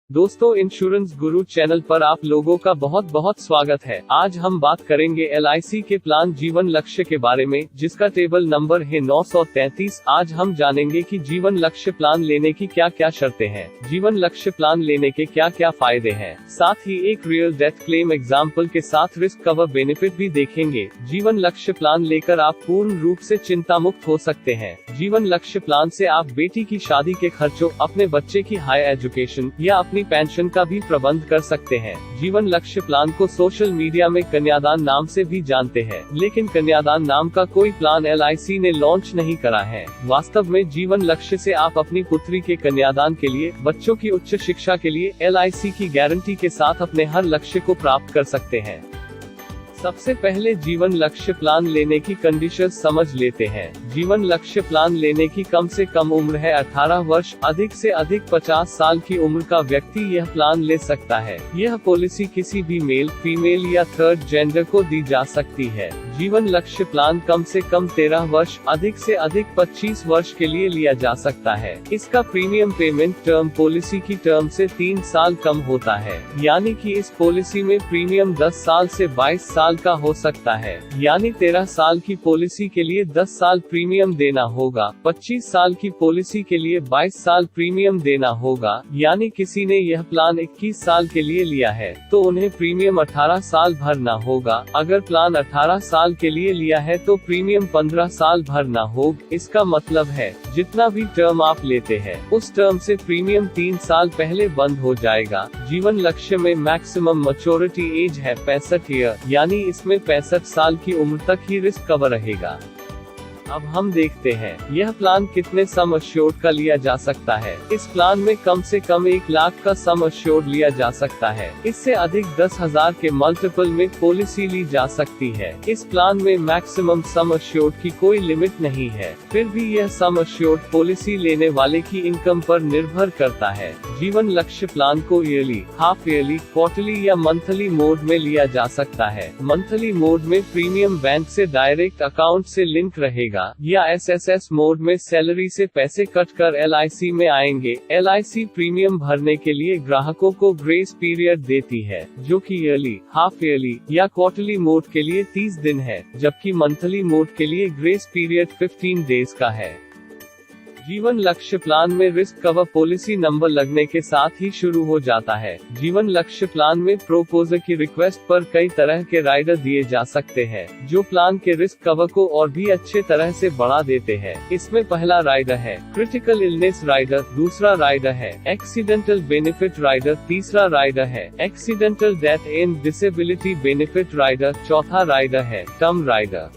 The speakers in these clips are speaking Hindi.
दोस्तों, इंश्योरेंस गुरु चैनल पर आप लोगों का बहुत बहुत स्वागत है। आज हम बात करेंगे LIC के प्लान जीवन लक्ष्य के बारे में, जिसका टेबल नंबर है 933। आज हम जानेंगे कि जीवन लक्ष्य प्लान लेने की क्या क्या शर्तें हैं, जीवन लक्ष्य प्लान लेने के क्या क्या फायदे हैं, साथ ही एक रियल डेथ क्लेम एग्जाम्पल के साथ रिस्क कवर बेनिफिट भी देखेंगे। जीवन लक्ष्य प्लान लेकर आप पूर्ण रूप से चिंता मुक्त हो सकते हैं। जीवन लक्ष्य प्लान से आप बेटी की शादी के खर्चों, अपने बच्चे की हाई एजुकेशन या अपनी पेंशन का भी प्रबंध कर सकते हैं। जीवन लक्ष्य प्लान को सोशल मीडिया में कन्यादान नाम से भी जानते हैं, लेकिन कन्यादान नाम का कोई प्लान LIC ने लॉन्च नहीं करा है। वास्तव में जीवन लक्ष्य से आप अपनी पुत्री के कन्यादान के लिए, बच्चों की उच्च शिक्षा के लिए LIC की गारंटी के साथ अपने हर लक्ष्य को प्राप्त कर सकते हैं। सबसे पहले जीवन लक्ष्य प्लान लेने की कंडीशन समझ लेते हैं। जीवन लक्ष्य प्लान लेने की कम से कम उम्र है 18 वर्ष, अधिक से अधिक 50 साल की उम्र का व्यक्ति यह प्लान ले सकता है। यह पॉलिसी किसी भी मेल, फीमेल या थर्ड जेंडर को दी जा सकती है। जीवन लक्ष्य प्लान कम से कम 13 वर्ष, अधिक से अधिक 25 वर्ष के लिए लिया जा सकता है। इसका प्रीमियम पेमेंट टर्म पॉलिसी की टर्म से 3 साल कम होता है, यानी कि इस पॉलिसी में प्रीमियम 10 साल से 22 साल का हो सकता है। यानी 13 साल की पॉलिसी के लिए 10 साल प्रीमियम देना होगा, 25 साल की पॉलिसी के लिए 22 साल प्रीमियम देना होगा। यानी किसी ने यह प्लान 21 साल के लिए लिया है तो उन्हें प्रीमियम 18 साल भरना होगा। अगर प्लान 18 साल के लिए लिया है तो प्रीमियम 15 साल भरना होगा। इसका मतलब है जितना भी टर्म आप लेते हैं, उस टर्म से प्रीमियम 3 साल पहले बंद हो जाएगा। जीवन लक्ष्य में मैक्सिमम मैच्योरिटी एज है 65 ईयर, यानी इसमें 65 साल की उम्र तक ही रिस्क कवर रहेगा। अब हम देखते हैं यह प्लान कितने सम एश्योर्ड का लिया जा सकता है। इस प्लान में कम से कम 1 लाख का सम एश्योर्ड लिया जा सकता है। इससे अधिक 10,000 के मल्टीपल में पॉलिसी ली जा सकती है। इस प्लान में मैक्सिमम सम एश्योर्ड की कोई लिमिट नहीं है, फिर भी यह सम एश्योर्ड पॉलिसी लेने वाले की इनकम पर निर्भर करता है। जीवन लक्ष्य प्लान को ईयरली, हाफ ईयरली, क्वार्टरली या मंथली मोड में लिया जा सकता है। मंथली मोड में प्रीमियम बैंक से डायरेक्ट अकाउंट से लिंक रहेगा, या SSS मोड में सैलरी से पैसे कट कर LIC में आएंगे। LIC प्रीमियम भरने के लिए ग्राहकों को ग्रेस पीरियड देती है, जो कि ईयरली, हाफ ईयरली या क्वार्टरली मोड के लिए 30 दिन है, जबकि मंथली मोड के लिए ग्रेस पीरियड 15 डेज का है। जीवन लक्ष्य प्लान में रिस्क कवर पॉलिसी नंबर लगने के साथ ही शुरू हो जाता है। जीवन लक्ष्य प्लान में प्रोपोजर की रिक्वेस्ट पर कई तरह के राइडर दिए जा सकते हैं, जो प्लान के रिस्क कवर को और भी अच्छे तरह से बढ़ा देते हैं। इसमें पहला राइडर है क्रिटिकल इलनेस राइडर, दूसरा राइडर है एक्सीडेंटल बेनिफिट राइडर, तीसरा राइडर है accidental death and disability benefit rider, चौथा राइडर है टर्म राइडर।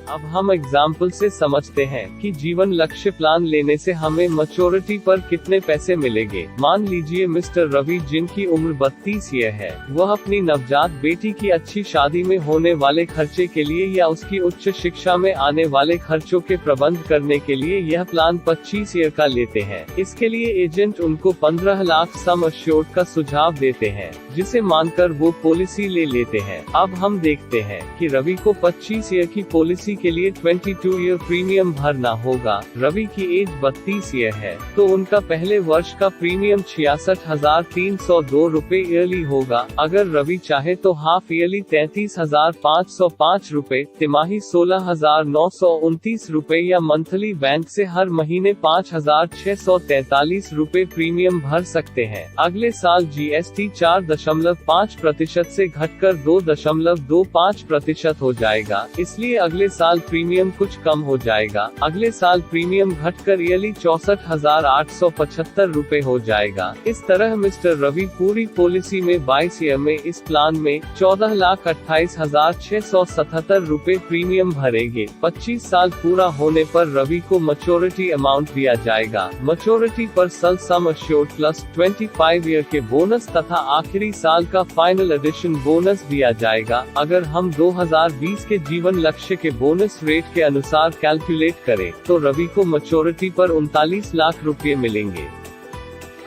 अब हम एग्जाम्पल से समझते हैं कि जीवन लक्ष्य प्लान लेने से हमें मैच्योरिटी पर कितने पैसे मिलेंगे। मान लीजिए मिस्टर रवि, जिनकी उम्र 32 ईयर है, वह अपनी नवजात बेटी की अच्छी शादी में होने वाले खर्चे के लिए या उसकी उच्च शिक्षा में आने वाले खर्चों के प्रबंध करने के लिए यह प्लान 25 ईयर का लेते हैं। इसके लिए एजेंट उनको 15 लाख सम एश्योर्ड का सुझाव देते हैं, जिसे मानकर वो पॉलिसी ले लेते हैं। अब हम देखते हैं कि रवि को 25 ईयर की पॉलिसी के लिए 22 ईयर प्रीमियम भरना होगा। रवि की एज 32 ईयर है, तो उनका पहले वर्ष का प्रीमियम 66,302 रुपए ईयरली होगा। अगर रवि चाहे तो हाफ ईयरली 33,505 रुपए, तिमाही 16,929 रुपए या मंथली बैंक से हर महीने 5,643 रुपए प्रीमियम भर सकते हैं। अगले साल GST 4.5% से घटकर 2.25% हो जाएगा, इसलिए अगले साल प्रीमियम कुछ कम हो जाएगा। अगले साल प्रीमियम घटकर ईयरली 64,875 रुपए हो जाएगा। इस तरह मिस्टर रवि पूरी पॉलिसी में 22 ईयर में इस प्लान में 14,28,677 रुपए प्रीमियम भरेंगे। 25 साल पूरा होने पर रवि को मैच्योरिटी अमाउंट दिया जाएगा। मैच्योरिटी पर सम एश्योर्ड प्लस 25 ईयर के बोनस तथा आखिरी साल का फाइनल एडिशन बोनस दिया जाएगा। अगर हम 2020 के जीवन लक्ष्य के बोनस रेट के अनुसार कैलकुलेट करें तो रवि को मैच्योरिटी पर 39 लाख रुपए मिलेंगे।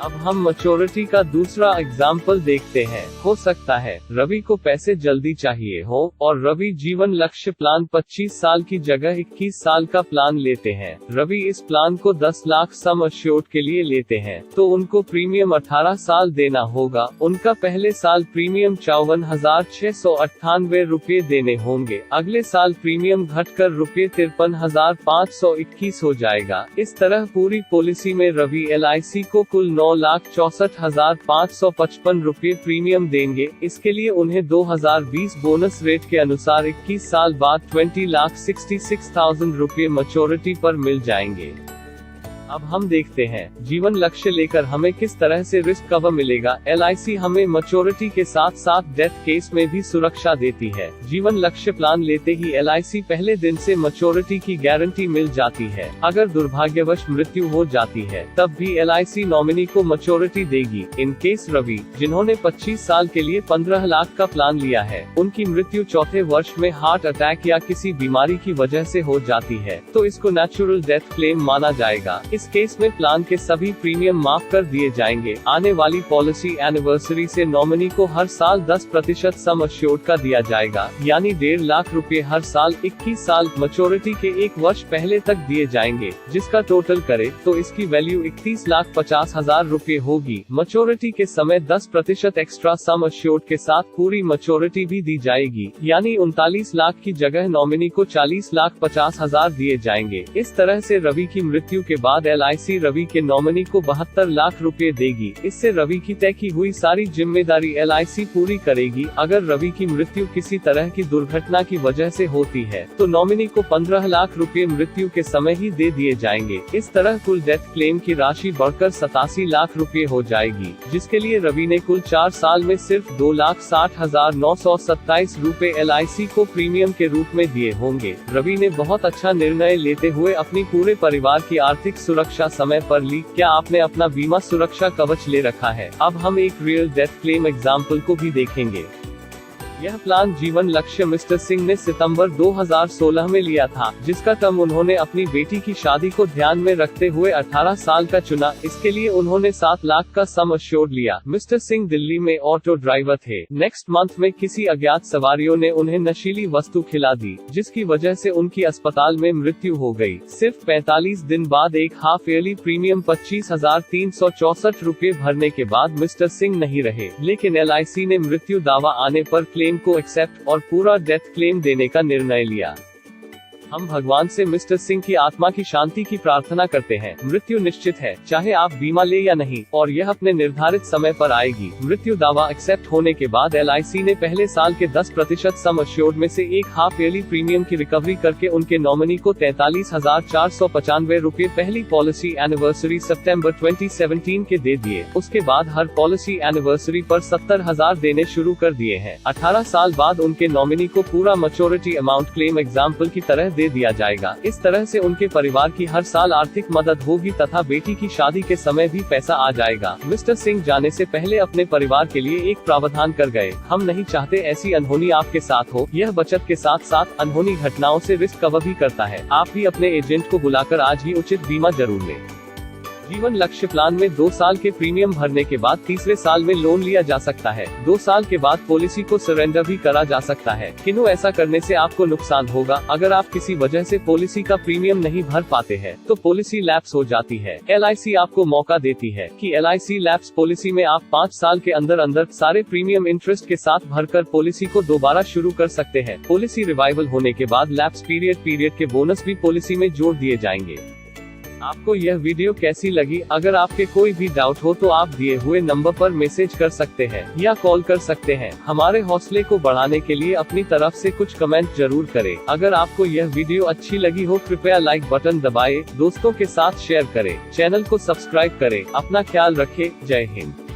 अब हम मैच्योरिटी का दूसरा एग्जाम्पल देखते हैं। हो सकता है रवि को पैसे जल्दी चाहिए हो और रवि जीवन लक्ष्य प्लान 25 साल की जगह 21 साल का प्लान लेते हैं। रवि इस प्लान को 10 लाख सम एश्योर्ड के लिए लेते हैं तो उनको प्रीमियम 18 साल देना होगा। उनका पहले साल प्रीमियम 54,698 रुपए देने होंगे। अगले साल प्रीमियम घटकर रुपए 53,521 हो जाएगा। इस तरह पूरी पॉलिसी में रवि LIC को कुल 9,64,555 रुपए प्रीमियम देंगे। इसके लिए उन्हें 2020 बोनस रेट के अनुसार 21 साल बाद 20,66,000 रुपए मैच्योरिटी पर मिल जाएंगे। अब हम देखते हैं जीवन लक्ष्य लेकर हमें किस तरह से रिस्क कवर मिलेगा। LIC हमें मैच्योरिटी के साथ साथ डेथ केस में भी सुरक्षा देती है। जीवन लक्ष्य प्लान लेते ही LIC पहले दिन से मैच्योरिटी की गारंटी मिल जाती है। अगर दुर्भाग्यवश मृत्यु हो जाती है तब भी LIC नॉमिनी को मैच्योरिटी देगी। इन केस रवि, जिन्होंने 25 साल के लिए 15 लाख का प्लान लिया है, उनकी मृत्यु चौथे वर्ष में हार्ट अटैक या किसी बीमारी की वजह से हो जाती है तो इसको नेचुरल डेथ क्लेम माना जाएगा। इस केस में प्लान के सभी प्रीमियम माफ कर दिए जाएंगे। आने वाली पॉलिसी एनिवर्सरी से नॉमिनी को हर साल 10% सम एश्योर्ड का दिया जाएगा, यानी 1.5 लाख रुपए हर साल 21 साल मैच्योरिटी के 1 वर्ष पहले तक दिए जाएंगे, जिसका टोटल करे तो इसकी वैल्यू 31,50,000 रुपए होगी। मैच्योरिटी के समय 10% एक्स्ट्रा सम एश्योर्ड के साथ पूरी मैच्योरिटी भी दी जाएगी, यानी 39 लाख की जगह नॉमिनी को 40,50,000 दिए जाएंगे। इस तरह से रवि की मृत्यु के बाद LIC रवि के नॉमिनी को 72 लाख रुपए देगी। इससे रवि की तय की हुई सारी जिम्मेदारी LIC पूरी करेगी। अगर रवि की मृत्यु किसी तरह की दुर्घटना की वजह से होती है तो नॉमिनी को 15 लाख रुपए मृत्यु के समय ही दे दिए जाएंगे। इस तरह कुल डेथ क्लेम की राशि बढ़कर 87 लाख रुपए हो जाएगी, जिसके लिए रवि ने कुल 4 साल में सिर्फ 2,60,927 रुपए LIC को प्रीमियम के रूप में दिए होंगे। रवि ने बहुत अच्छा निर्णय लेते हुए अपनी पूरे परिवार की आर्थिक सुरक्षा समय पर ली। क्या आपने अपना बीमा सुरक्षा कवच ले रखा है? अब हम एक रियल डेथ क्लेम एग्जाम्पल को भी देखेंगे। यह प्लान जीवन लक्ष्य मिस्टर सिंह ने सितंबर 2016 में लिया था, जिसका टर्म उन्होंने अपनी बेटी की शादी को ध्यान में रखते हुए 18 साल का चुना। इसके लिए उन्होंने 7 लाख का सम एश्योर्ड लिया। मिस्टर सिंह दिल्ली में ऑटो ड्राइवर थे। नेक्स्ट मंथ में किसी अज्ञात सवारियों ने उन्हें नशीली वस्तु खिला दी, जिसकी वजह से उनकी अस्पताल में मृत्यु हो गई। सिर्फ 45 दिन बाद एक हाफ ईयरली प्रीमियम 25,364 रुपए भरने के बाद मिस्टर सिंह नहीं रहे, लेकिन LIC ने मृत्यु दावा आने पर क्लेम को एक्सेप्ट और पूरा डेथ क्लेम देने का निर्णय लिया। हम भगवान से मिस्टर सिंह की आत्मा की शांति की प्रार्थना करते हैं। मृत्यु निश्चित है, चाहे आप बीमा ले या नहीं, और यह अपने निर्धारित समय पर आएगी। मृत्यु दावा एक्सेप्ट होने के बाद LIC ने पहले साल के 10% सम एश्योर्ड में से एक हाफ ईयरली प्रीमियम की रिकवरी करके उनके नॉमिनी को 43,495 रुपए पहली पॉलिसी एनिवर्सरी सितंबर 2017 के दे दिए। उसके बाद हर पॉलिसी एनिवर्सरी पर 70,000 देने शुरू कर दिए हैं। 18 साल बाद उनके नॉमिनी को पूरा मैच्योरिटी अमाउंट क्लेम एग्जाम्पल की तरह दे दिया जाएगा। इस तरह से उनके परिवार की हर साल आर्थिक मदद होगी तथा बेटी की शादी के समय भी पैसा आ जाएगा। मिस्टर सिंह जाने से पहले अपने परिवार के लिए एक प्रावधान कर गए। हम नहीं चाहते ऐसी अनहोनी आपके साथ हो। यह बचत के साथ साथ अनहोनी घटनाओं से रिस्क कवर भी करता है। आप भी अपने एजेंट को बुलाकर आज ही उचित बीमा जरूर लें। जीवन लक्ष्य प्लान में 2 साल के प्रीमियम भरने के बाद तीसरे साल में लोन लिया जा सकता है। 2 साल के बाद पॉलिसी को सरेंडर भी करा जा सकता है, किन्तु ऐसा करने से आपको नुकसान होगा। अगर आप किसी वजह से पॉलिसी का प्रीमियम नहीं भर पाते हैं तो पॉलिसी लैप्स हो जाती है। LIC आपको मौका देती है कि LIC लैप्स पॉलिसी में आप 5 साल के अंदर सारे प्रीमियम इंटरेस्ट के साथ भरकर पॉलिसी को दोबारा शुरू कर सकते हैं। पॉलिसी रिवाइवल होने के बाद लैप्स पीरियड के बोनस भी पॉलिसी में जोड़ दिए जाएंगे। आपको यह वीडियो कैसी लगी? अगर आपके कोई भी डाउट हो तो आप दिए हुए नंबर पर मैसेज कर सकते हैं या कॉल कर सकते हैं। हमारे हौसले को बढ़ाने के लिए अपनी तरफ से कुछ कमेंट जरूर करें। अगर आपको यह वीडियो अच्छी लगी हो कृपया लाइक बटन दबाएं, दोस्तों के साथ शेयर करें, चैनल को सब्सक्राइब करें। अपना ख्याल रखें। जय हिंद।